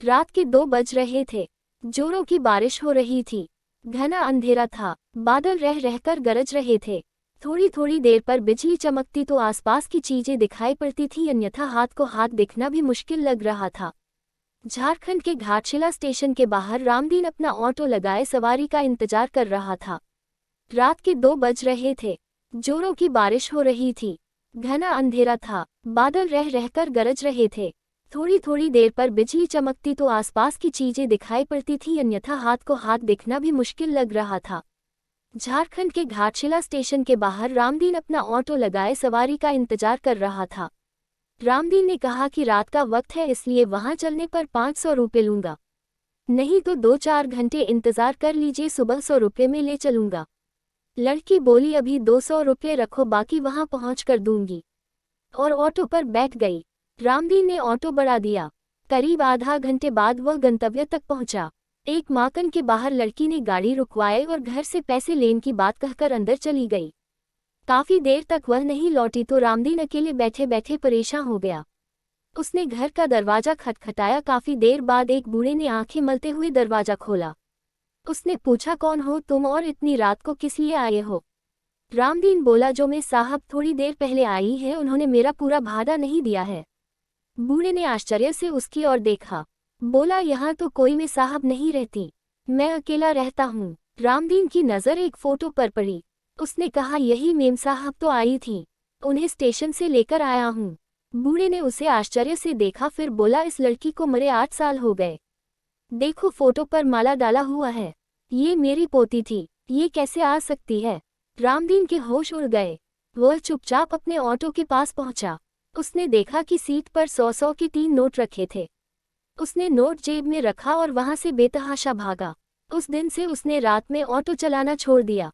रात के 2 बज रहे थे। जोरों की बारिश हो रही थी। घना अंधेरा था। बादल रह रहकर गरज रहे थे। थोड़ी थोड़ी देर पर बिजली चमकती तो आसपास की चीजें दिखाई पड़ती थी, अन्यथा हाथ को हाथ दिखना भी मुश्किल लग रहा था। झारखंड के घाटशिला स्टेशन के बाहर रामदीन अपना ऑटो लगाए सवारी का इंतजार कर रहा था। रात के 2 बज रहे थे। जोरों की बारिश हो रही थी। घना अंधेरा था। बादल रह रहकर गरज रहे थे। थोड़ी थोड़ी देर पर बिजली चमकती तो आसपास की चीजें दिखाई पड़ती थी, अन्यथा हाथ को हाथ दिखना भी मुश्किल लग रहा था। झारखंड के घाटशिला स्टेशन के बाहर रामदीन अपना ऑटो लगाए सवारी का इंतजार कर रहा था। रामदीन ने कहा कि रात का वक्त है, इसलिए वहां चलने पर 500 रुपये लूंगा, नहीं तो 2-4 घंटे इंतजार कर लीजिए, सुबह 100 रुपये में ले चलूंगा। लड़की बोली अभी 200 रुपये रखो, बाकी वहां पहुंच कर दूंगी, और ऑटो पर बैठ गई। रामदीन ने ऑटो बढ़ा दिया। करीब आधा घंटे बाद वह गंतव्य तक पहुंचा। एक माकन के बाहर लड़की ने गाड़ी रुकवाई और घर से पैसे लेने की बात कहकर अंदर चली गई। काफी देर तक वह नहीं लौटी तो रामदीन अकेले बैठे बैठे परेशान हो गया। उसने घर का दरवाजा खटखटाया। काफी देर बाद एक बूढ़े ने आंखें मलते हुए दरवाजा खोला। उसने पूछा, कौन हो तुम और इतनी रात को किस लिए आए हो? रामदीन बोला, जो मैं साहब थोड़ी देर पहले आई है, उन्होंने मेरा पूरा भाड़ा नहीं दिया है। बूढ़े ने आश्चर्य से उसकी ओर देखा। बोला, यहाँ तो कोई मैं साहब नहीं रहती, मैं अकेला रहता हूँ। रामदीन की नज़र एक फोटो पर पड़ी। उसने कहा, यही मेम साहब तो आई थी, उन्हें स्टेशन से लेकर आया हूँ। बूढ़े ने उसे आश्चर्य से देखा, फिर बोला, इस लड़की को मरे 8 साल हो गए। देखो फोटो पर माला डाला हुआ है, ये मेरी पोती थी, ये कैसे आ सकती है? रामदीन के होश उड़ गए। वह चुपचाप अपने ऑटो के पास पहुंचा। उसने देखा कि सीट पर 100-100 के 3 नोट रखे थे। उसने नोट जेब में रखा और वहां से बेतहाशा भागा। उस दिन से उसने रात में ऑटो चलाना छोड़ दिया।